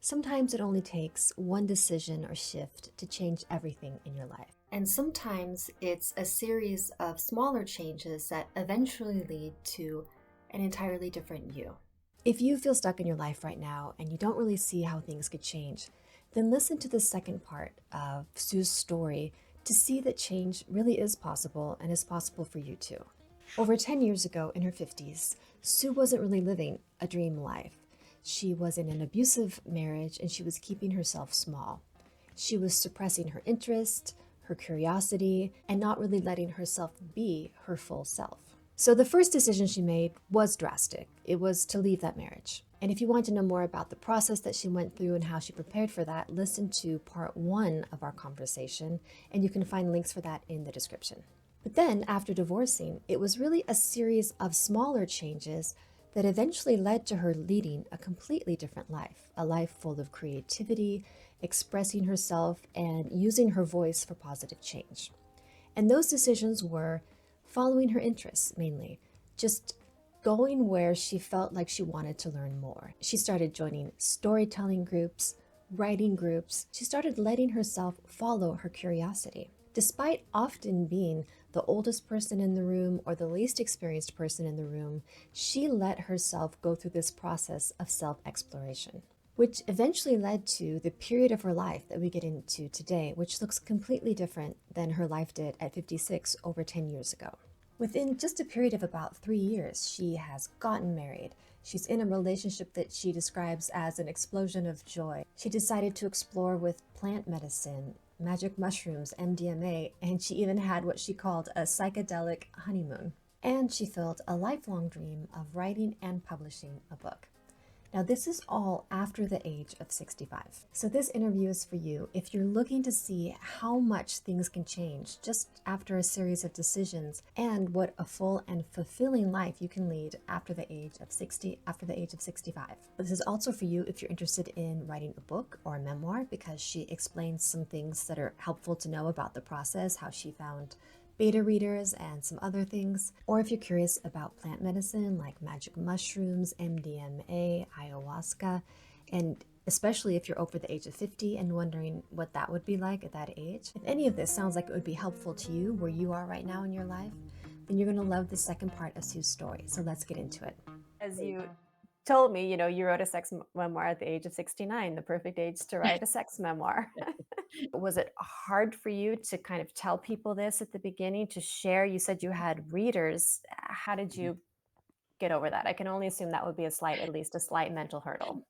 Sometimes it only takes one decision or shift to change everything in your life. And sometimes it's a series of smaller changes that eventually lead to an entirely different you. If you feel stuck in your life right now and you don't really see how things could change, then listen to the second part of Sue's story to see that change really is possible and is possible for you too. Over 10 years ago, in her 50s, Sue wasn't really living a dream life. She was in an abusive marriage and she was keeping herself small. She was suppressing her interest, her curiosity, and not really letting herself be her full self. So the first decision she made was drastic. It was to leave that marriage. And if you want to know more about the process that she went through and how she prepared for that, listen to part 1 of our conversation, and you can find links for that in the description. But then, after divorcing, it was really a series of smaller changes that eventually led to her leading a completely different life, a life full of creativity, expressing herself, and using her voice for positive change. And those decisions were following her interests mainly, just going where she felt like she wanted to learn more. She started joining storytelling groups, writing groups. She started letting herself follow her curiosity. Despite often being the oldest person in the room or the least experienced person in the room, she let herself go through this process of self-exploration, which eventually led to the period of her life that we get into today, which looks completely different than her life did at 56 over 10 years ago. Within just a period of about 3 years, she has gotten married. She's in a relationship that she describes as an explosion of joy. She decided to explore with plant medicine, magic mushrooms, MDMA, and she even had what she called a psychedelic honeymoon. And she filled a lifelong dream of writing and publishing a book. Now, this is all after the age of 65. So this interview is for you if you're looking to see how much things can change just after a series of decisions and what a full and fulfilling life you can lead after the age of 60, after the age of 65. But this is also for you if you're interested in writing a book or a memoir, because she explains some things that are helpful to know about the process, how she found beta readers, and some other things. Or if you're curious about plant medicine like magic mushrooms, MDMA, ayahuasca, and especially if you're over the age of 50 and wondering what that would be like at that age. If any of this sounds like it would be helpful to you where you are right now in your life, then you're going to love the second part of Sue's story. So let's get into it. As you told me, you wrote a sex memoir at the age of 69, the perfect age to write a sex memoir. Was it hard for you to kind of tell people this at the beginning, to share? You said you had readers. How did you get over that? I can only assume that would be at least a slight mental hurdle.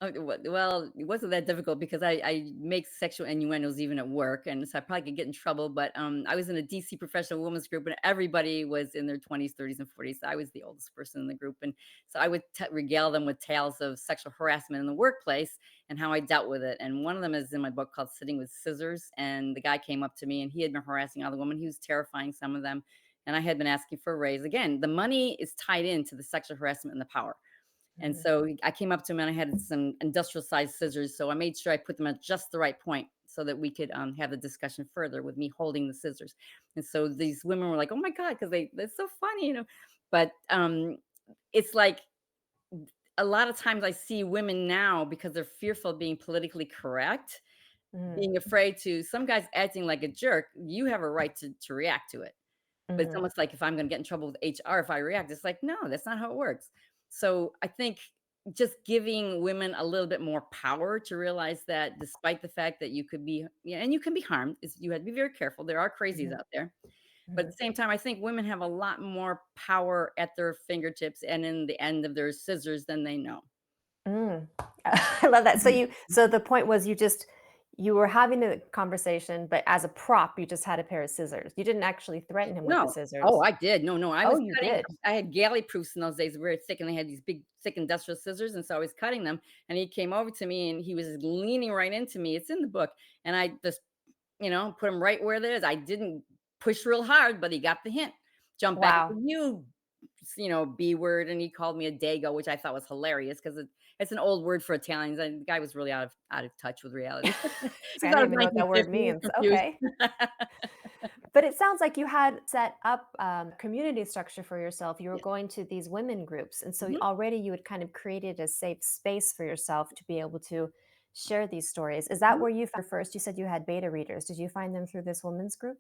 Well, it wasn't that difficult because I make sexual innuendos even at work, and so I probably could get in trouble. But I was in a DC professional women's group, and everybody was in their 20s, 30s, and 40s. I was the oldest person in the group, and so I would regale them with tales of sexual harassment in the workplace and how I dealt with it. And one of them is in my book called "Sitting with Scissors." And the guy came up to me, and he had been harassing other women. He was terrifying some of them, and I had been asking for a raise. Again, the money is tied into the sexual harassment and the power. And Mhm. so I came up to him and I had some industrial sized scissors. So I made sure I put them at just the right point so that we could have the discussion further with me holding the scissors. And so these women were like, "Oh my God," because that's so funny. But it's like a lot of times I see women now because they're fearful of being politically correct, Mhm. being afraid to some guys acting like a jerk. You have a right to react to it. But it's Mhm. almost like if I'm gonna get in trouble with HR if I react, it's like, no, that's not how it works. So I think just giving women a little bit more power to realize that despite the fact that you could be, yeah, and you can be harmed, is you have to be very careful. There are crazies Mhm. out there. But at Mhm. the same time, I think women have a lot more power at their fingertips and in the end of their scissors than they know. Mm. I love that. So Mhm. so the point was you were having a conversation, but as a prop, you just had a pair of scissors. You didn't actually threaten him with the No. Oh, scissors. I did. No, no, I Oh, was you cutting. did. I had galley proofs in those days, very thick, and they had these big, thick industrial scissors, and so I was cutting them, and he came over to me, and he was leaning right into me. It's in the book, and I just, put him right where it is. I didn't push real hard, but he got the hint. Jump back, Wow. B word, and he called me a dago, which I thought was hilarious because it's an old word for Italians, and the guy was really out of touch with reality. See, He's I don't out of even know what that word 1950s, means. confused. Okay. But it sounds like you had set up community structure for yourself. You were Yeah. going to these women groups. And so Mhm. already you had kind of created a safe space for yourself to be able to share these stories. Is that Mhm. where you found first? You said you had beta readers. Did you find them through this women's group?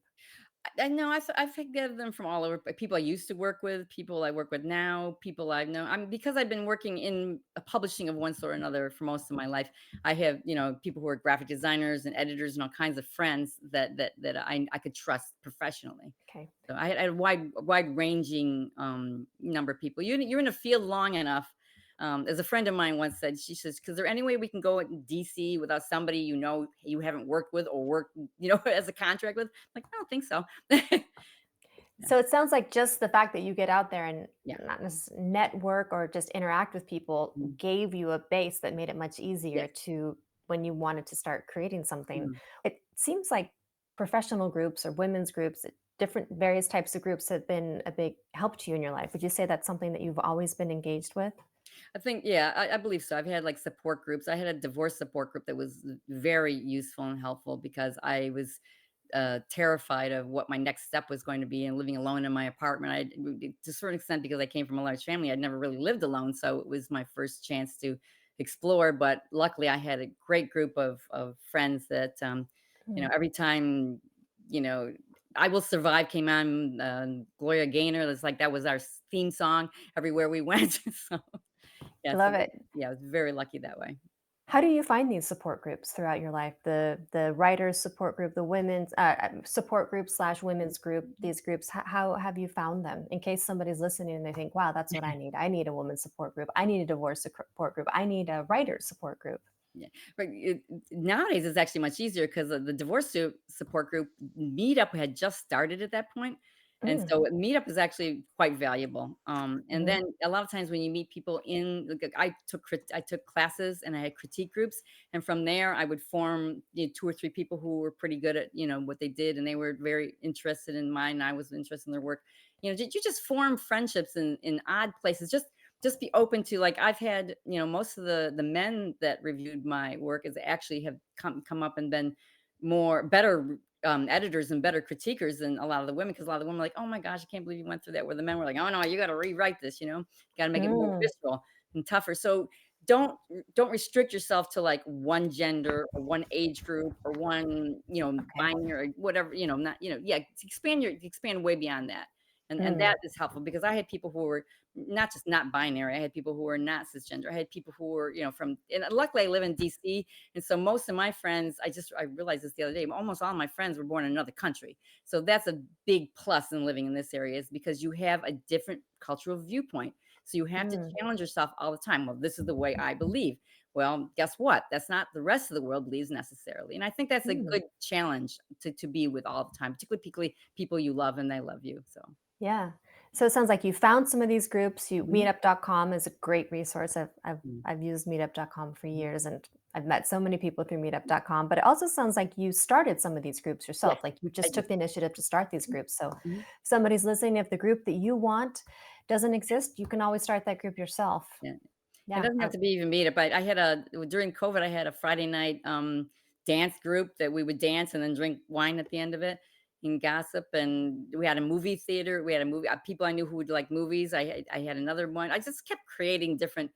I know I've get them from all over, people I used to work with, people I work with now, people I've known. Because I've been working in a publishing of one sort or another for most of my life. I have, people who are graphic designers and editors and all kinds of friends that I could trust professionally. Okay. So I had a wide ranging number of people. You're in a field long enough. As a friend of mine once said, she says, "Is there any way we can go in DC without somebody you haven't worked with or worked as a contract with?" Like, I don't think so. Yeah, So it sounds like just the fact that you get out there and yeah, network or just interact with people mhm, gave you a base that made it much easier yes, to when you wanted to start creating something. mhm. It seems like professional groups or women's groups, different various types of groups have been a big help to you in your life. Would you say that's something that you've always been engaged with? I think, yeah, I believe so. I've had like support groups. I had a divorce support group that was very useful and helpful because I was terrified of what my next step was going to be and living alone in my apartment. To a certain extent, because I came from a large family, I'd never really lived alone. So it was my first chance to explore. But luckily, I had a great group of friends that, Mm. every time, you know, I Will Survive came on, Gloria Gaynor. It's like that was our theme song everywhere we went. So, I yeah, love it. yeah, I was very lucky that way. How do you find these support groups throughout your life? The writers support group, the women's support group slash women's group. These groups. How have you found them? In case somebody's listening and they think, "Wow, that's what I need. I need a women's support group. I need a divorce support group. I need a writer's support group." Yeah, but nowadays it's actually much easier because the support group Meetup had just started at that point, and Mm, so Meetup is actually quite valuable. And mhm, then a lot of times when you meet people like, I took classes and I had critique groups, and from there I would form, two or three people who were pretty good at what they did, and they were very interested in mine, and I was interested in their work. You just form friendships in odd places. Just be open to, like, I've had, most of the men that reviewed my work is actually have come up and been better editors and better critiquers than a lot of the women, because a lot of the women are like, "Oh my gosh, I can't believe you went through that," where the men were like, "Oh no, you got to rewrite this, got to make it more mm, visceral and tougher." So don't don't restrict yourself to like one gender or one age group or one, okay. binary or whatever, not, yeah, expand way beyond that. And Mm, that is helpful because I had people who were not just not binary. I had people who were not cisgender. I had people who were, from, and luckily I live in DC. And so most of my friends, I realized this the other day, almost all my friends were born in another country. So that's a big plus in living in this area, is because you have a different cultural viewpoint. So you have to mm, challenge yourself all the time. Well, this is the way I believe. Well, guess what? That's not the rest of the world believes necessarily. And I think that's a mm. good challenge to be with all the time, particularly people you love and they love you. So, Yeah. So it sounds like you found some of these groups. You mhm, meetup.com is a great resource. mhm. I've used meetup.com for years and I've met so many people through meetup.com, but it also sounds like you started some of these groups Yes, yourself. Like you I just did. took the initiative to start these groups. So if Mhm. somebody's listening, if the group that you want doesn't exist, you can always start that group yourself. Yeah. It Yeah. doesn't have to be even meet up, but I had during COVID, I had a Friday night, dance group that we would dance and then drink wine at the end of it and gossip, and we had a movie theater. We had a movie people I knew who would like movies. I had another one. I just kept creating different,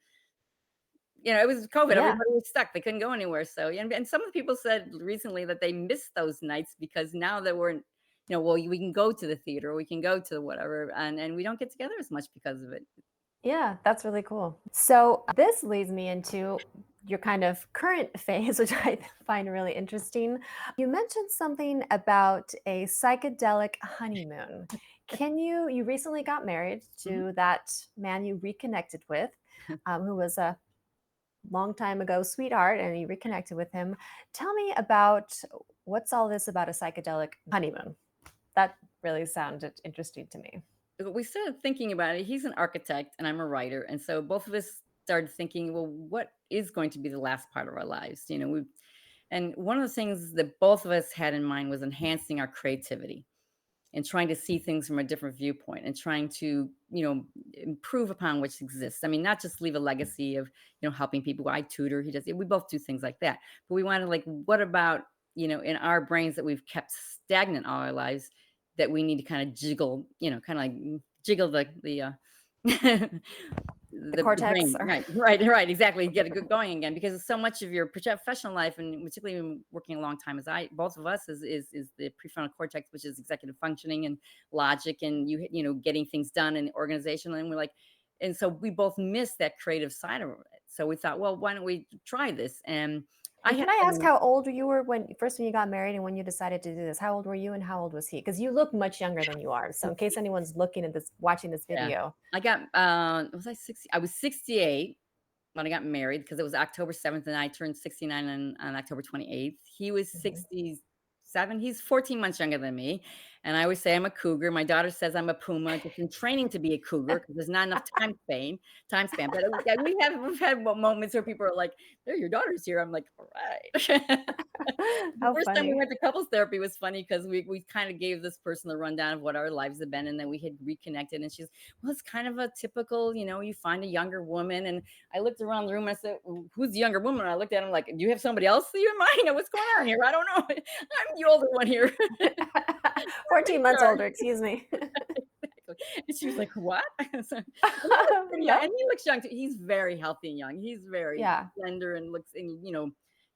it was COVID, Yeah. everybody was stuck, they couldn't go anywhere, so, yeah, and some of the people said recently that they missed those nights because now that we're, well, we can go to the theater, we can go to whatever, and we don't get together as much because of it. Yeah, that's really cool. So this leads me into your kind of current phase, which I find really interesting. You mentioned something about a psychedelic honeymoon. You recently got married Mhm. to that man you reconnected with, who was a long time ago sweetheart, and you reconnected with him. Tell me about what's all this about a psychedelic honeymoon? That really sounded interesting to me. We started thinking about it. He's an architect and I'm a writer. And so both of us started thinking, well, what is going to be the last part of our lives? And one of the things that both of us had in mind was enhancing our creativity and trying to see things from a different viewpoint and trying to, improve upon which exists. I mean, not just leave a legacy of, helping people. I tutor, he does, we both do things like that. But we wanted, like, what about, in our brains that we've kept stagnant all our lives? that we need to kind of jiggle, kind of like jiggle The the cortex brain. or Right, exactly. Get it going again because so much of your professional life, and particularly when working a long time as both of us, is the prefrontal cortex, which is executive functioning and logic, and getting things done and organization. And we're like, and so we both miss that creative side of it. So we thought, well, why don't we try this? And I And had can I ask been, how old you were when you got married and when you decided to do this? How old were you and how old was he? Because you look much younger than you are. So in case anyone's looking at this, watching this yeah, video. I got was I 60? I was 68 when I got married because it was October 7th and I turned 69 on October 28th. He was Mhm. 67. He's 14 months younger than me. And I always say I'm a cougar. My daughter says I'm a puma, just in training to be a cougar because there's not enough time span. But yeah, we've had moments where people are like, there, your daughter's here. I'm like, all right. The How first time we funny. went to couples therapy was funny because we kind of gave this person the rundown of what our lives have been, and then we had reconnected. And she's, well, it's kind of a typical, you find a younger woman. And I looked around the room. And I said, "Who's the younger woman?" And I looked at him like, "Do you have somebody else in your mind? What's going on here? I don't know. I'm the older one here." 14 months Sure. older, excuse me. Exactly. And she was like, "What?" So, he looks pretty young, Yeah. and he looks young too. He's very healthy and young. He's very Yeah. slender and looks, and he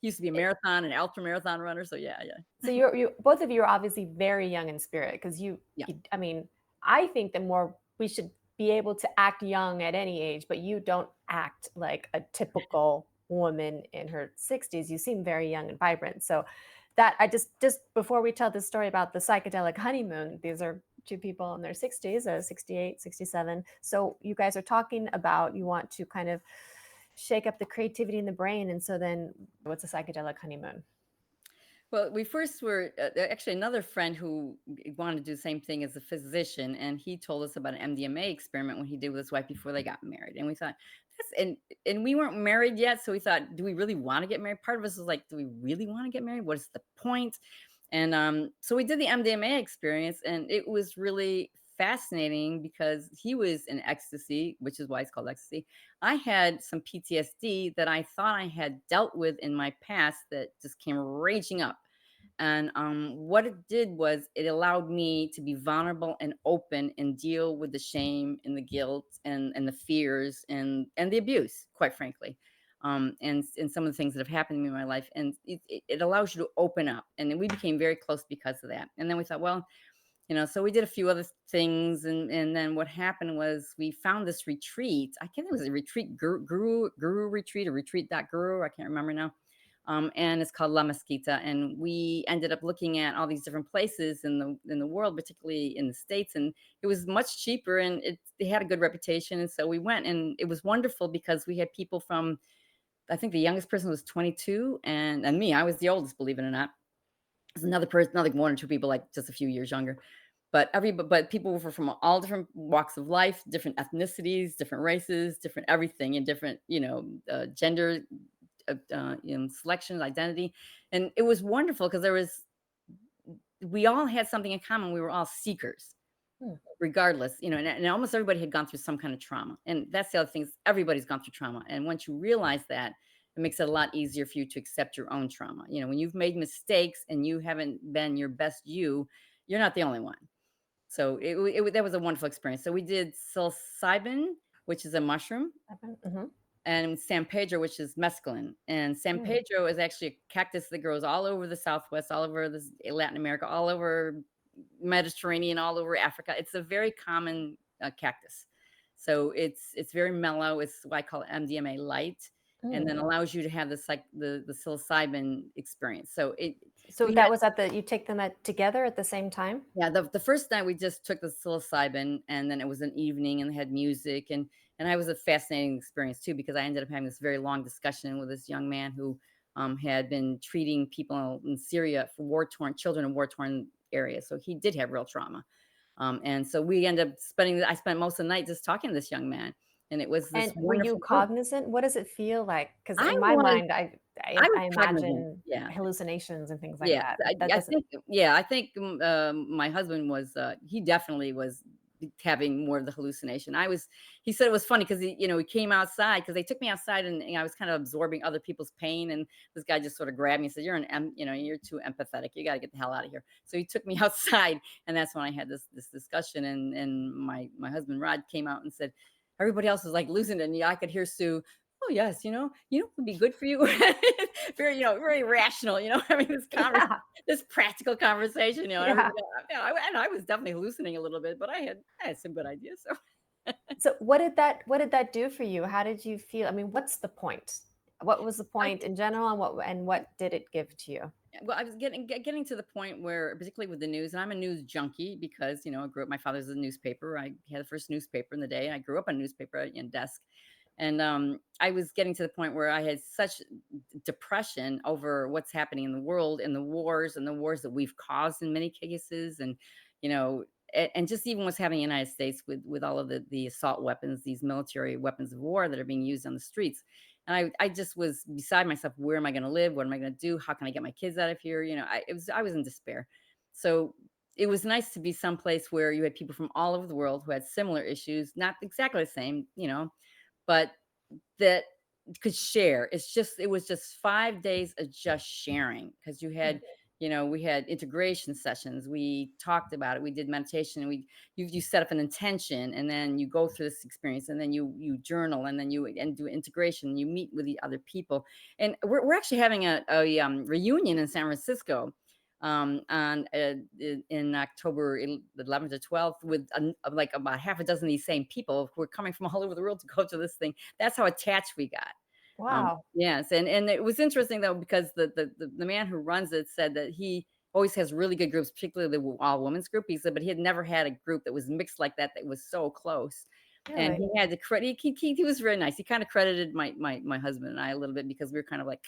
used to be a marathon and ultra marathon runner. So yeah, yeah, So you both of you are obviously very young in spirit because yeah. I mean, I think that more we should be able to act young at any age, but you don't act like a typical woman in her 60s. You seem very young and vibrant. So that I just before we tell this story about the psychedelic honeymoon, these are two people in their 60s, 68, 67. So you guys are talking about you want to kind of shake up the creativity in the brain. And so then what's a psychedelic honeymoon? Well, we first were actually another friend who wanted to do the same thing as a physician, and he told us about an MDMA experiment when he did with his wife before they got married. And we thought, and we weren't married yet, so we thought, do we really want to get married? Part of us was like, do we really want to get married? What is the point? And so we did the MDMA experience, and it was really fascinating because he was in ecstasy, which is why it's called ecstasy. I had some PTSD that I thought I had dealt with in my past that just came raging up. And what it did was it allowed me to be vulnerable and open and deal with the shame and the guilt and the fears and the abuse, quite frankly. And some of the things that have happened to me in my life. And it allows you to open up. And then we became very close because of that. And then we thought, well, so we did a few other things, and then what happened was we found this retreat. I can't think it was a retreat guru retreat or retreat.guru. I can't remember now. And it's called La Mesquita, and we ended up looking at all these different places in the world, particularly in the States, and it was much cheaper, and they had a good reputation, and so we went, and it was wonderful because we had people from, I think the youngest person was 22, and me, I was the oldest, believe it or not. There's another person, another one or two people like just a few years younger. But people were from all different walks of life, different ethnicities, different races, different everything, and different, gender, selections, identity, and it was wonderful because we all had something in common. We were all seekers, Hmm. regardless, and almost everybody had gone through some kind of trauma, and that's the other thing is everybody's gone through trauma, and once you realize that, it makes it a lot easier for you to accept your own trauma. When you've made mistakes and you haven't been your best you're not the only one. So that was a wonderful experience. So we did psilocybin, which is a mushroom, Mhm. and San Pedro, which is mescaline. And San Mm. Pedro is actually a cactus that grows all over the Southwest, all over this Latin America, all over Mediterranean, all over Africa. It's a very common cactus. So it's very mellow. It's what I call MDMA light, and Mm. then allows you to have this like the psilocybin experience. So So we that had was you take them together at the same time? yeah, the first night we just took the psilocybin, and then it was an evening, and they had music, and I was a fascinating experience too because I ended up having this very long discussion with this young man who had been treating people in Syria for war-torn children in war-torn areas. So he did have real trauma, and so we ended up spending. I spent most of the night just talking to this young man, and it was this And were you wonderful group. cognizant? What does it feel like? Because I in my was mind, I was I cognizant. imagine Yeah, hallucinations and things like yeah. that, I, but that I doesn't. think yeah, I think my husband was. He definitely was having more of the hallucination. He said it was funny because he came outside because they took me outside and I was kind of absorbing other people's pain. And this guy just sort of grabbed me and said, you're too empathetic. You got to get the hell out of here. So he took me outside. And that's when I had this discussion. And my husband, Rod, came out and said, everybody else is like losing it. And I could hear Sue, oh yes, it would be good for you. Very, very rational, I mean, Yeah. this practical conversation, Yeah. and I was definitely hallucinating a little bit, but I had some good ideas. So So what did that do for you? How did you feel? I mean, what's the point? What was the I point in general, and what did it give to you? well, I was getting to the point where, particularly with the news, and I'm a news junkie because I grew up. My father's a newspaper. I had the first newspaper in the day. I grew up on a newspaper and desk, and I was getting to the point where I had such depression over what's happening in the world and the wars that we've caused in many cases, and you know. And just even what's happening in the United States with all of the assault weapons, these military weapons of war that are being used on the streets, and I just was beside myself. Where am I going to live? What am I going to do? How can I get my kids out of here? I was in despair. So it was nice to be someplace where you had people from all over the world who had similar issues, not exactly the same, but that could share. It was just 5 days of just sharing because Mhm. we had integration sessions. We talked about it. We did meditation. You set up an intention, and then you go through this experience, and then you journal, and then you do integration. You meet with the other people, and we're actually having a reunion in San Francisco on in October 11th to 12th with like about half a dozen of these same people who are coming from all over the world to go to this thing. That's how attached we got. Wow. Yes, and it was interesting though because the man who runs it said that he always has really good groups, particularly the all women's group. He said, but he had never had a group that was mixed like that that was so close. And Really? he had to credit. He was very nice. He kind of credited my husband and I a little bit because we were kind of like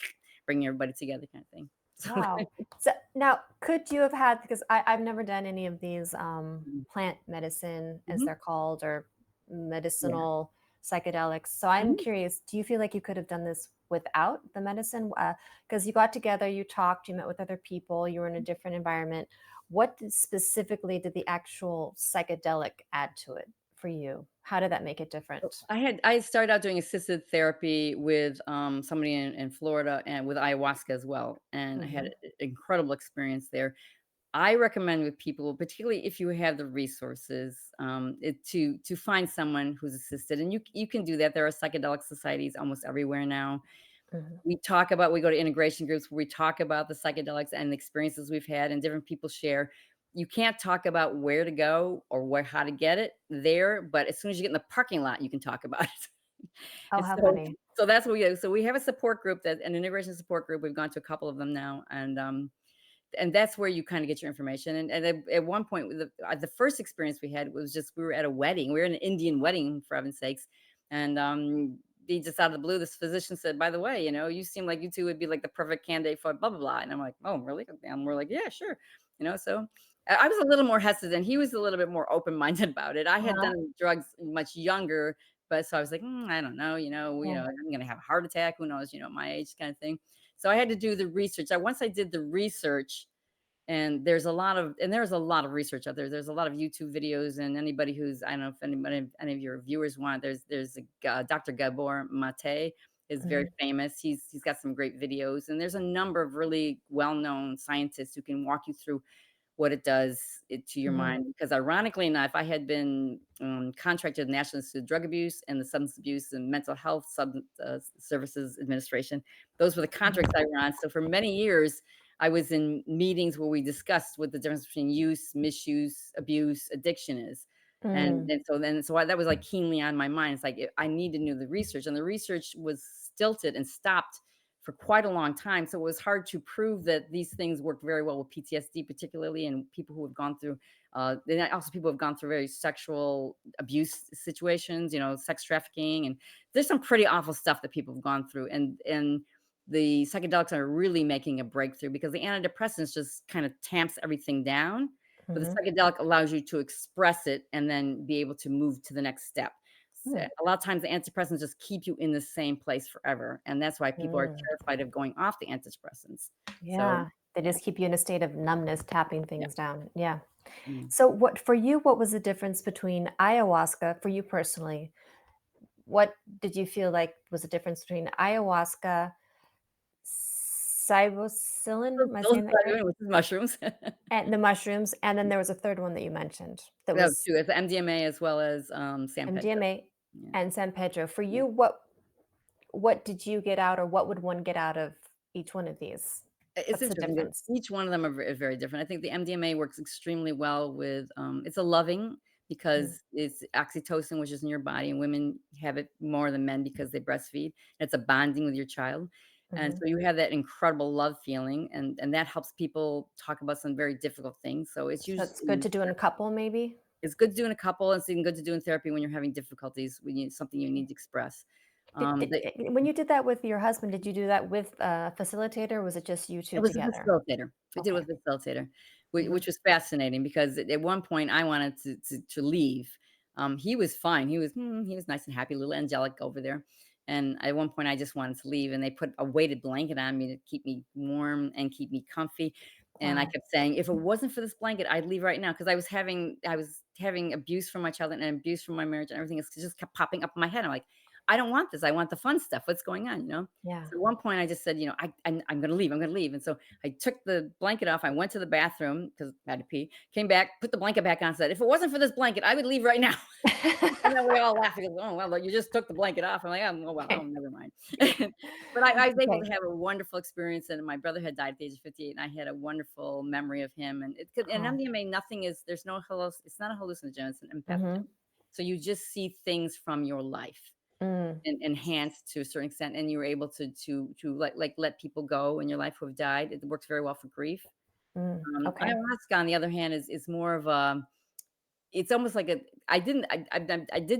bringing everybody together, kind of thing. So Wow. So now, could you have had, because I've never done any of these plant medicine, as Mhm. they're called, or Yeah. medicinal psychedelics. So I'm Mhm. curious, do you feel like you could have done this without the medicine? Because you got together, you talked, you met with other people, you were in a different environment. Specifically did the actual psychedelic add to it for you? How did that make it different? I had started out doing assisted therapy with somebody in Florida and with ayahuasca as well, and I had Hmm. an incredible experience there. I recommend with people, particularly if you have the resources, to find someone who's assisted, and you can do that. There are psychedelic societies almost everywhere now. Hmm. We go to integration groups where we talk about the psychedelics and the experiences we've had, and different people share. You can't talk about where to go or how to get it there, but as soon as you get in the parking lot, you can talk about it. Oh, And how so funny. so that's what we do. So we have a support group, an integration support group. We've gone to a couple of them now, and that's where you kind of get your information. And at one point, the first experience we had was just we were at a wedding. We were in an Indian wedding, for heaven's sakes, and he just out of the blue, this physician said, "By the way, you seem like you two would be like the perfect candidate for blah blah blah." And I'm like, "Oh, really?" And we're like, "Yeah, sure." So I was a little more hesitant. He was a little bit more open minded about it. I had Uh-huh. done drugs much younger, but so I was like, I don't know, Yeah. I'm gonna have a heart attack. Who knows? My age, kind of thing. So I had to do the research. Once I did the research, and there's a lot of research out there. There's a lot of YouTube videos, and anybody who's I don't know if any of your viewers want. There's a Dr. Gabor Mate is very Mhm. famous. He's got some great videos, and there's a number of really well known scientists who can walk you through what it does to your Mhm. mind. Because ironically enough, I had been contracted to the National Institute of Drug Abuse and the Substance Abuse and Mental Health Services Administration. Those were the Mhm. contracts I were on. So for many years, I was in meetings where we discussed what the difference between use, misuse, abuse, addiction is. And, Mm. and so then, so I, that was like keenly on my mind. It's like I need to know the research, and the research was stilted and stopped for quite a long time. So it was hard to prove that these things work very well with PTSD, particularly, and people who have gone through, and also people who have gone through very sexual abuse situations, sex trafficking, and there's some pretty awful stuff that people have gone through, and the psychedelics are really making a breakthrough because the antidepressants just kind of tamps everything down, but the Mhm. psychedelic allows you to express it and then be able to move to the next step. Mm. A lot of times the antidepressants just keep you in the same place forever, and that's why people are Mm. terrified of going off the antidepressants. So Yeah. They Yeah, just keep you in a state of numbness, tapping yeah, things down. Yeah. yeah. So what for you, what was the difference between ayahuasca for you personally? What did you feel like was the difference between ayahuasca, psilocybin, am I Those saying that are correct? doing with the mushrooms. And the mushrooms, and then there was a third one that you mentioned that We have was 2, it's MDMA as well as, San Pedro. MDMA Yeah, and San Pedro. For yeah. you, what did you get out or what would one get out of each one of these? It's What's the interesting that difference? each one of them are very different. I think the MDMA works extremely well with, it's a loving Mm, because it's oxytocin, which is in your body, and women have it more than men because they breastfeed. It's a bonding with your child, and mhm. so you have that incredible love feeling, and that helps people talk about some very difficult things. So it's So it's good usually to do in a couple maybe? it's good to do in a couple, and it's even good to do in therapy when you're having difficulties, when you something you need to express. The When you did that with your husband, did you do that with a facilitator, or was it just you It 2 was a together? facilitator. We did it Okay. with a facilitator, Mhm. which was fascinating because at one point I wanted to leave. He was fine. He was nice and happy, a little angelic over there. And at one point I just wanted to leave and they put a weighted blanket on me to keep me warm and keep me comfy. And I Wow. kept saying, if it wasn't for this blanket, I'd leave right now because I was having abuse from my child and abuse from my marriage and everything. It just kept popping up in my head. I'm like, I don't want this. I want the fun stuff. What's going on? Yeah. So at one point I just said, I'm gonna leave. I'm gonna leave. And so I took the blanket off. I went to the bathroom because I had to pee, came back, put the blanket back on, said, if it wasn't for this blanket, I would leave right now. And then we all laughed because, oh, well, you just took the blanket off. I'm like, oh, well, oh, Okay. never mind. But I was able Okay. to have a wonderful experience. And my brother had died at the age of 58, and I had a wonderful memory of him. And Oh. MDMA, nothing is, there's no, it's not a hallucinogen, it's an Mhm. empathogen. So you just see things from your life Mm, and enhanced to a certain extent, and you were able to let people go in your life who have died. It works very well for grief. okay. Ayahuasca, on the other hand, is more of a it's almost like a I did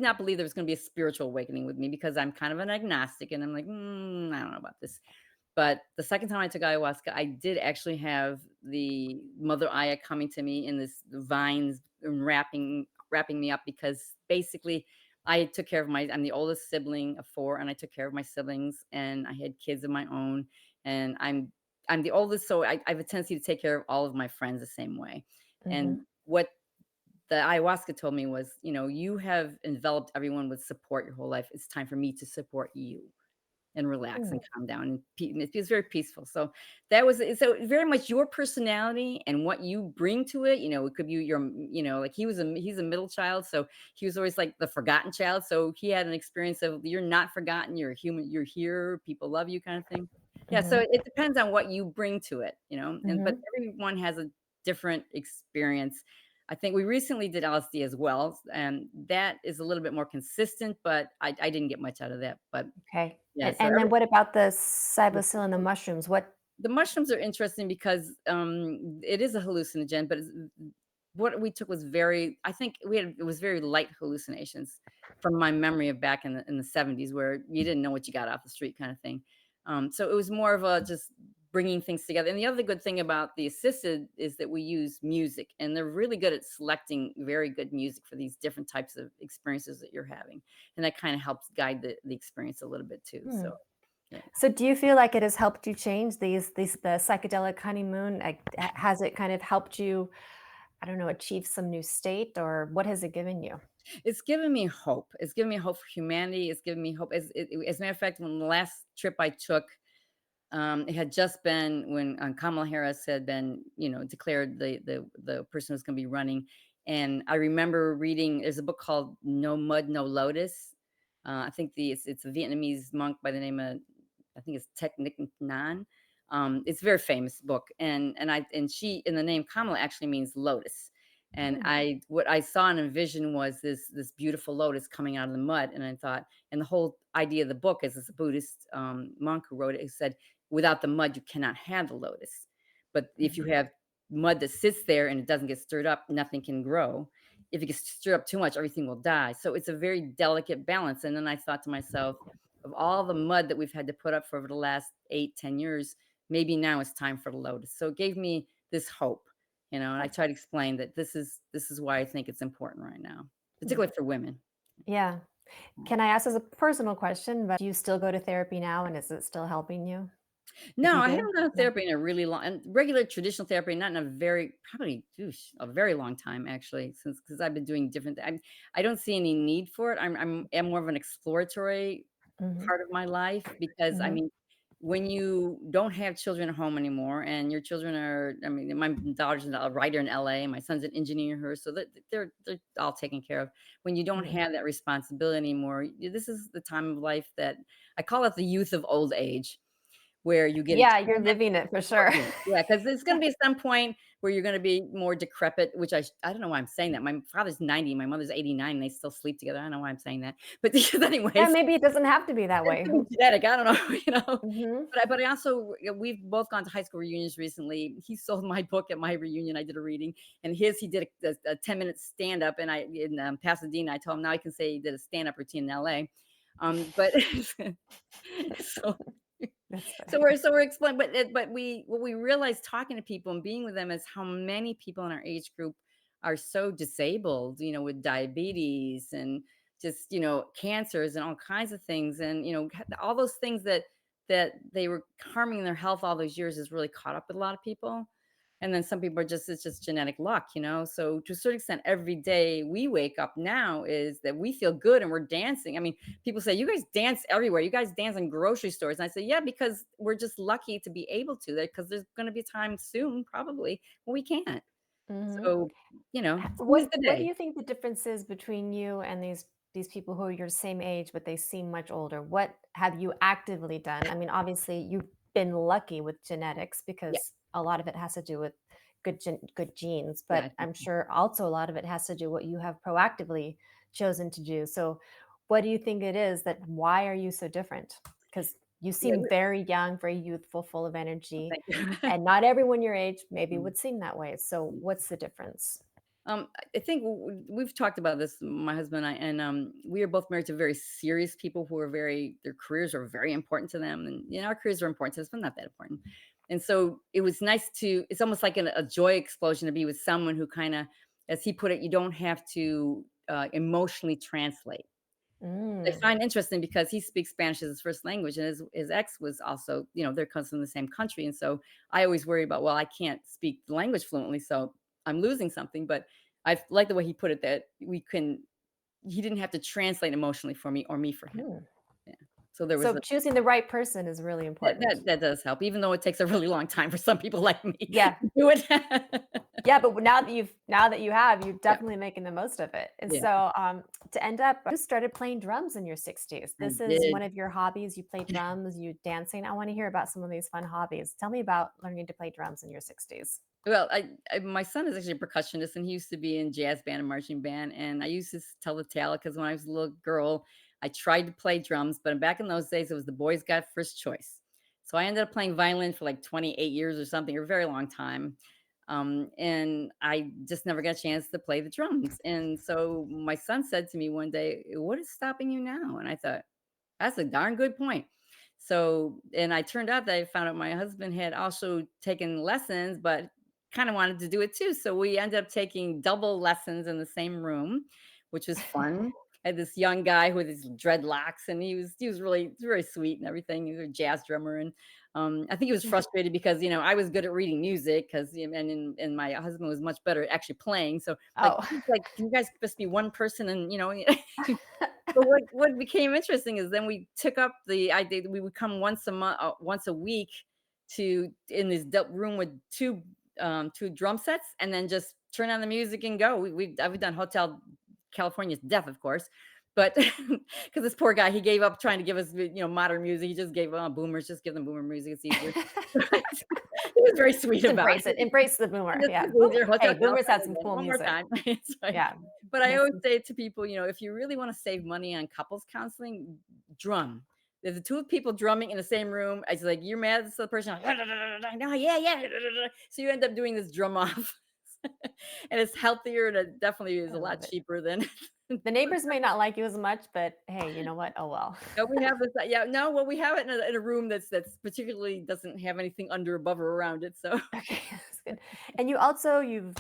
not believe there was gonna be a spiritual awakening with me because I'm kind of an agnostic, and I'm like, I don't know about this." But the second time I took ayahuasca, I did actually have the Mother Aya coming to me in this vines and wrapping me up because basically I took care of my I'm the oldest sibling of 4, and I took care of my siblings, and I had kids of my own, and I'm the oldest, so I have a tendency to take care of all of my friends the same way. And Mhm, what the ayahuasca told me was, "You have enveloped everyone with support your whole life. It's time for me to support you." And relax mm, and calm down, and it feels very peaceful. So that was so very much your personality and what you bring to it. It could be like he's a middle child, so he was always like the forgotten child. So he had an experience of you're not forgotten, you're a human, you're here, people love you, kind of thing. Yeah, so mhm, it depends on what you bring to it, and but mhm, everyone has a different experience. I think we recently did LSD as well, and that is a little bit more consistent, but I didn't get much out of that. But okay. yeah, And so and then what about the the psilocybin, the mushrooms? What the mushrooms are interesting because, it is a hallucinogen, but what we took was very I think it was very light hallucinations from my memory of back in the '70s where you didn't know what you got off the street kinda thing. So it was more of a just bringing things together, and the other good thing about the assisted is that we use music, and they're really good at selecting very good music for these different types of experiences that you're having, and that kinda helps guide the experience a little bit too, hmm. so, yeah. So do you feel like it has helped you change these the psychedelic honeymoon? Like, has it kind of helped you, I don't know, achieve some new state, or what has it given you? It's given me hope. It's given me hope for humanity. It's given me hope. As a matter of fact, when the last trip I took, it had just been when Kamala Harris had been, declared the person who's going to be running. And I remember reading. There's a book called No Mud, No Lotus. I think it's a Vietnamese monk by the name of I think it's Thich Nhat Hanh. It's a very famous book, and she in the name Kamala actually means lotus. And Hmm, what I saw and envisioned was this beautiful lotus coming out of the mud, and I thought, and the whole idea of the book is, it's a Buddhist monk who wrote it. He said, without the mud, you cannot have the lotus. But if you mhm, have mud that sits there and it doesn't get stirred up, nothing can grow. If it gets stirred up too much, everything will die. So it's a very delicate balance. And then I thought to myself, of all the mud that we've had to put up for over the last 8, 10 years, maybe now it's time for the lotus. So it gave me this hope, and I try to explain that this is why I think it's important right now, hmm. particularly for women. Yeah. Can I ask as a personal question, but do you still go to therapy now, and is it still helping you? if No, you I did? haven't done No? therapy in a really long and regular traditional therapy, not in a very probably, a very long time actually, since because I've been doing different I don't see any need for it. I'm more of an exploratory Mhm. part of my life because, I Mhm. mean, when you don't have children at home anymore and your children are I mean, my daughter's a writer in LA, and my son's an engineer here, so that they're all taken care of. When you don't Mhm. have that responsibility anymore, this is the time of life that I call it the youth of old age where you get a Yeah, you're chance living it for oh, sure. yeah, yeah, because there's gonna be some point where you're gonna be more decrepit, which I don't know why I'm saying that. My father's 90, my mother's 89, and they still sleep together. I don't know why I'm saying that. But because Yeah, anyways, maybe it doesn't have to be that it way. could be genetic, I don't know, Mhm. But I also we've both gone to high school reunions recently. He sold my book at my reunion, I did a reading, and he did a 10-minute stand-up, and in, Pasadena, I told him now he can say he did a stand-up routine in LA. But so That's so funny. we're explaining, but we what we realize talking to people and being with them is how many people in our age group are so disabled, with diabetes and just, cancers and all kinds of things. And, all those things that they were harming their health all those years is really caught up with a lot of people. And then some people are just it's just genetic luck. So to a certain extent, every day we wake up now is that we feel good and we're dancing. I mean, people say, "You guys dance everywhere. You guys dance in grocery stores." And I say, "Yeah, because we're just lucky to be able to that because there's gonna be a time soon, probably, when we can't." Mhm. So, seize What the what do day. you think the difference is between you and these people who are your same age, but they seem much older? What have you actively done? I mean, obviously, you've been lucky with genetics Yeah, because a lot of it has to do with good genes, yeah, I but think I'm so. sure also a lot of it has to do what you have proactively chosen to do. So, what do you think it is that why are you so different? Because you Yeah, seem very young, very youthful, full of energy, thank you. and not everyone your age maybe Mm, would seem that way. So, mm. what's the difference? I think we've talked about this, my husband and I, and we are both married to very serious people who are their careers are very important to them, and our careers are important to us, but not that important. And so it was nice it's almost like a joy explosion to be with someone who kind of, as he put it, you don't have to emotionally translate. I Mm. find interesting because he speaks Spanish as his first language, and his ex was also, they're comes from the same country, and so I always worry about, well, I can't speak the language fluently, so I'm losing something. But I like the way he put it that he didn't have to translate emotionally for me or me for him. Mm. Yeah. So there was So choosing the right person is really that important. that that does help, even though it takes a really long time for some people like me Yeah. to do it. Yeah, but now that you have, you're Yeah, definitely making the most of it. And yeah, so, to end up, you started playing drums in your 60s. I This is one did. of your hobbies. You play drums, you dancing. I want to hear about some of these fun hobbies. Tell me about learning to play drums in your 60s. Well, my son is actually a percussionist, and he used to be in jazz band and marching band, and I used to tell the tale because when I was a little girl, I tried to play drums, but back in those days, it was the boys got first choice. So I ended up playing violin for like 28 years or something, or a very long time. And I just never got a chance to play the drums. And so my son said to me one day, "What is stopping you now?" And I thought, that's a darn good point. So, and I turned out that I found out my husband had also taken lessons, but kind of wanted to do it too. So we ended up taking double lessons in the same room, which was fun. I had this young guy with his dreadlocks, and he was really very sweet and everything. He was a jazz drummer, and I think he was frustrated because I was good at reading music because and my husband was much better at actually playing. So Oh. like, can you guys just be one person and But what became interesting is then we took up the idea that we would come once a week to in this room with two drum sets, and then just turn on the music and go. I've done Hotel California's Death, of course, but because this poor guy, he gave up trying to give us modern music. He just gave boomers, just give them boomer music. It's easier. He was very sweet Just about embrace it. it. Embrace the boomer. This Yeah. is Boom. easier. Hotel Hey, boomers had California some again, cool one more music. time. It's like, Yeah. but I That's always say to people, if you really want to save money on couples counseling, drum. There's the two people drumming in the same room. I was like, you're mad at the person. Like, no, yeah, yeah. So you end up doing this drum off, and it's healthier, and it definitely is I a lot love it. cheaper than. The neighbors may not like you as much, but hey, you know what? Oh well. No, we have this. Yeah, no, well, we have it in a room that's particularly doesn't have anything under, above, or around it. So Okay, that's good. And you also you've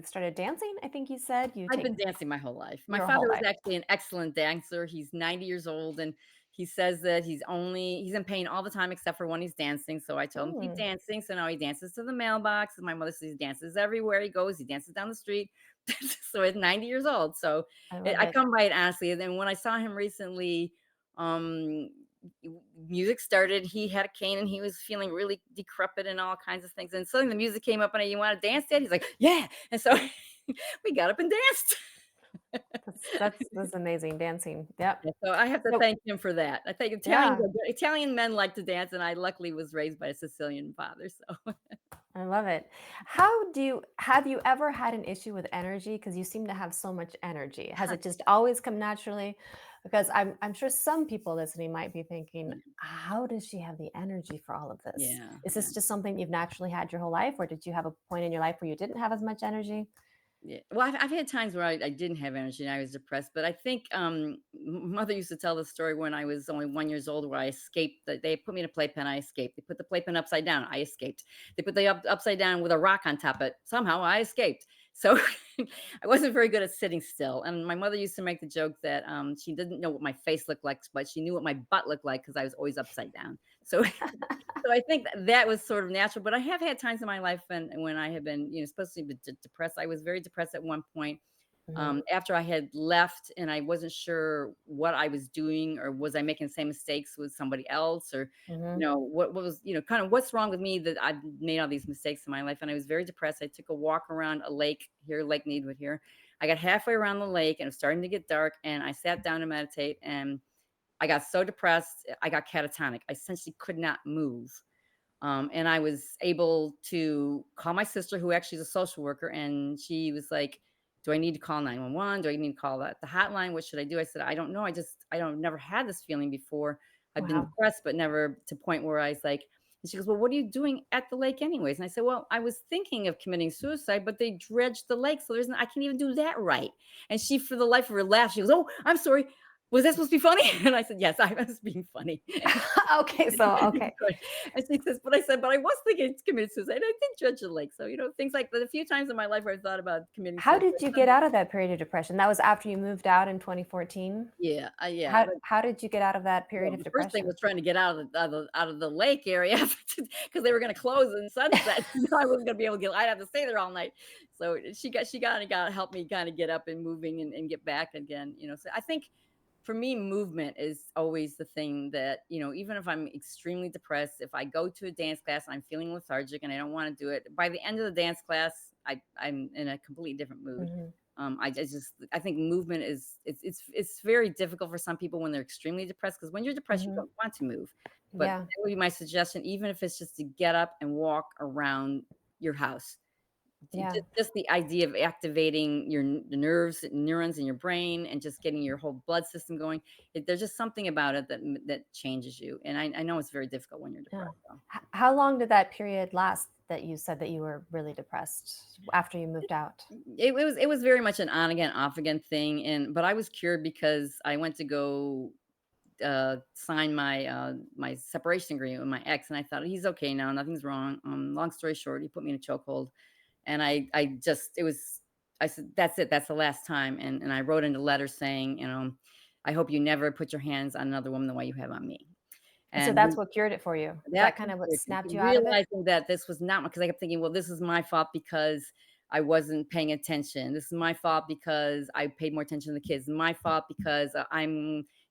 started dancing, I think you said? You I've take been dancing my whole life. My your whole father was life. actually an excellent dancer. He's 90 years old, and He says that he's in pain all the time except for when he's dancing. So I told him keep Mm, dancing. So now he dances to the mailbox. And my mother says he dances everywhere he goes. He dances down the street. So at 90 years old. So I love I it. come by it honestly. And then when I saw him recently, um, music started. He had a cane and he was feeling really decrepit and all kinds of things. And suddenly the music came up and you want to dance, Dad? He's like, yeah. And so we got up and danced. That's amazing dancing. Yep. Yeah, so I have to So thank him for that. I think yeah, Italian men like to dance, and I luckily was raised by a Sicilian father, so I love it. How do you have you ever had an issue with energy? Because you seem to have so much energy. Has it just always come naturally? Because I'm sure some people listening might be thinking, how does she have the energy for all of this? yeah, Is yeah. this just something you've naturally had your whole life, or did you have a point in your life where you didn't have as much energy? Yeah. Well, I've had times where I didn't have energy and I was depressed, but I think mother used to tell the story when I was only 1 years old where I escaped. They put me in a playpen, I escaped. They put the playpen upside down, I escaped. They put the upside down with a rock on top of it. Somehow I escaped. So I wasn't very good at sitting still. And my mother used to make the joke that she didn't know what my face looked like, but she knew what my butt looked like because I was always upside down. So so I think that was sort of natural, but I have had times in my life when I have been, especially depressed. I was very depressed at one point, Mhm, after I had left and I wasn't sure what I was doing or was I making the same mistakes with somebody else or, mhm. what was, kind of what's wrong with me that I've made all these mistakes in my life. And I was very depressed. I took a walk around a lake here, Lake Needwood here. I got halfway around the lake and it was starting to get dark and I sat down to meditate and I got so depressed, I got catatonic. I essentially could not move. And I was able to call my sister, who actually is a social worker, and she was like, "Do I need to call 911? Do I need to call the hotline? What should I do?" I said, "I don't know. I don't never had this feeling before. I've been Wow. depressed, but never to point where I was like." And she goes, "Well, what are you doing at the lake, anyways?" And I said, "Well, I was thinking of committing suicide, but they dredged the lake, so I can't even do that right." And she, for the life of her, laughed. She goes, "Oh, I'm sorry. Was that supposed to be funny?" And I said, "Yes, I was being funny." Okay, so okay. And she says, "But I said, but I was thinking to commit suicide. I did judge the lake." So, things like that. A few times in my life where I thought about committing How suicide. did you get out of that period of depression? That was after you moved out in 2014? Yeah, yeah. How But how did you get out of that period well, of the first thing depression? was trying to get out of the lake area because they were going to close in sunset. I wasn't going to be able to get. I'd have to stay there all night. So she got to help me kind of get up and moving and get back again. So I think for me, movement is always the thing that, even if I'm extremely depressed, if I go to a dance class and I'm feeling lethargic and I don't want to do it, by the end of the dance class, I'm in a completely different mood. Mhm, I think movement it's very difficult for some people when they're extremely depressed because when you're depressed, you mhm. don't want to move. But Yeah, that would be my suggestion, even if it's just to get up and walk around your house. yeah, Just the idea of activating the nerves, neurons in your brain, and just getting your whole blood system going. There's just something about it that changes you. And I know it's very difficult when you're yeah. depressed. So. How long did that period last that you said that you were really depressed after you moved out? It was very much an on again, off again thing. But I was cured because I went to go sign my separation agreement with my ex, and I thought he's okay now, nothing's wrong. Long story short, he put me in a chokehold, and I just it was I said that's it, that's the last time, and I wrote in a letter saying, I hope you never put your hands on another woman the way you have on me, And so and that's what cured it for you? Is that that's kind of what snapped you out of it? realizing that this was not because I kept thinking, well, this is my fault because I wasn't paying attention. This is my fault because I paid more attention to the kids. My fault because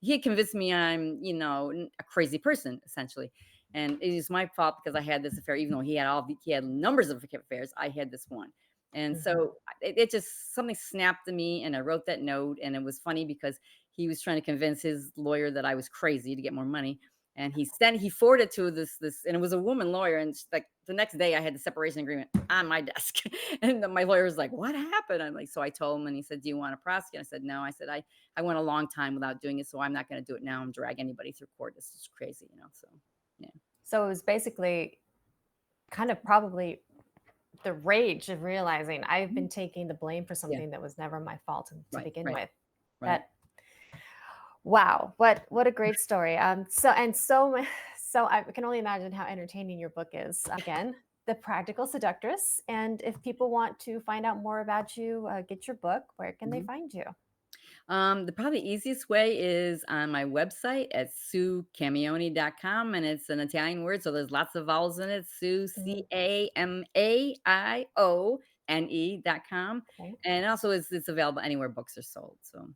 he had convinced me I'm, a crazy person essentially. And it is my fault because I had this affair, even though he had numbers of affairs. I had this one. And Mhm. so it just something snapped to me and I wrote that note. And it was funny because he was trying to convince his lawyer that I was crazy to get more money and he forwarded to this, and it was a woman lawyer. And like the next day, I had the separation agreement on my desk, and my lawyer was like, "What happened?" I'm like, so I told him, and he said, "Do you want to prosecute?" I said, "No." I said, I went a long time without doing it, so I'm not going to do it now. I'm drag anybody through court. This is crazy. So yeah, So it was basically kind of probably the rage of realizing I've Mhm. been taking the blame for Yeah, something that was never my fault to right, begin right, with. right. That wow, what a great story. So I can only imagine how entertaining your book is. Again, The Practical Seductress. And if people want to find out more about you, get your book, where can they Mhm. find you? The probably easiest way is on my website at suecamione.com, and it's an Italian word, so there's lots of vowels in it. Sue, Mhm. CAMAIONE.com, Okay. and also it's available anywhere books are sold. So, and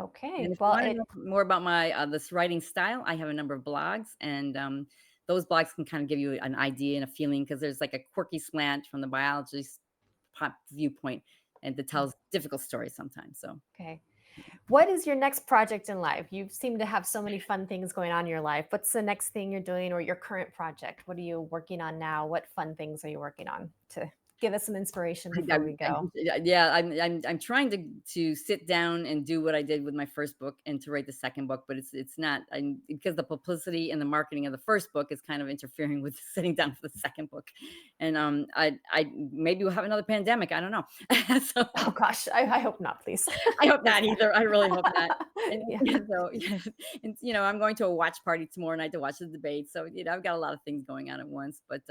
Okay. if you Well, want to it know more about my this writing style, I have a number of blogs, and those blogs can kind of give you an idea and a feeling because there's like a quirky slant from the biologist pop viewpoint, and that tells difficult stories sometimes. So. okay. What is your next project in life? You seem to have so many fun things going on in your life. What's the next thing you're doing or your current project? What are you working on now? What fun things are you working on to give us some inspiration before we I'm go? yeah, I'm trying to sit down and do what I did with my first book and to write the second book, but it's not because the publicity and the marketing of the first book is kind of interfering with sitting down for the second book. And I maybe we'll have another pandemic. I don't know. So Oh gosh, I hope not, please. I hope not either. I really hope not. And Yeah. so yeah, and I'm going to a watch party tomorrow night to watch the debate. So I've got a lot of things going on at once, but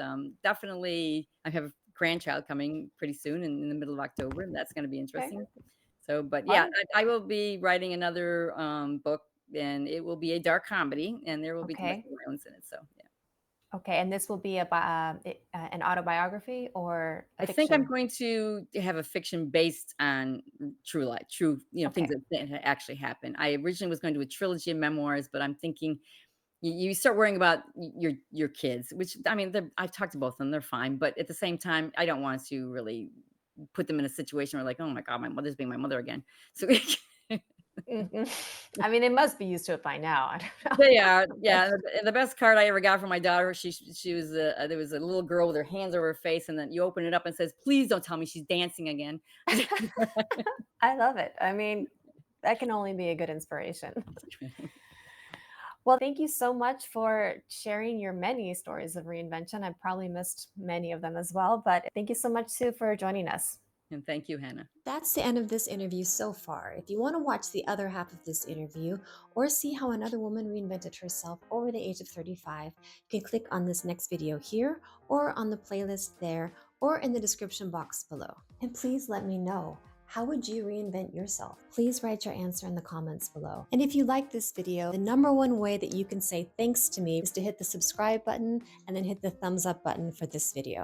definitely I have a grandchild coming pretty soon in the middle of October, and that's going to be Okay. interesting. So, but yeah, Fun. I will be writing another book, and it will be a dark comedy, and there will be domestic Okay. violence in it. So yeah. Okay. And this will be an autobiography or a I think I'm fiction? going to have a fiction based on true life, true, things Okay. that actually happened. I originally was going to do a trilogy of memoirs, but I'm thinking you start worrying about your kids, which I mean, I've talked to both of them, they're fine, but at the same time, I don't want to really put them in a situation where like, oh my god, my mother's being my mother again. So Mhm. I mean, they must be used to it by now. I don't they know. are, But yeah. And the best card I ever got from my daughter, she was there was a little girl with her hands over her face, and then you open it up and it says, "Please don't tell me she's dancing again." I love it. I mean, that can only be a good inspiration. Well, thank you so much for sharing your many stories of reinvention. I probably missed many of them as well, but thank you so much, Sue, for joining us. And thank you, Hannah. That's the end of this interview so far. If you want to watch the other half of this interview or see how another woman reinvented herself over the age of 35, you can click on this next video here or on the playlist there or in the description box below. And please let me know. How would you reinvent yourself? Please write your answer in the comments below. And if you like this video, the number one way that you can say thanks to me is to hit the subscribe button and then hit the thumbs up button for this video.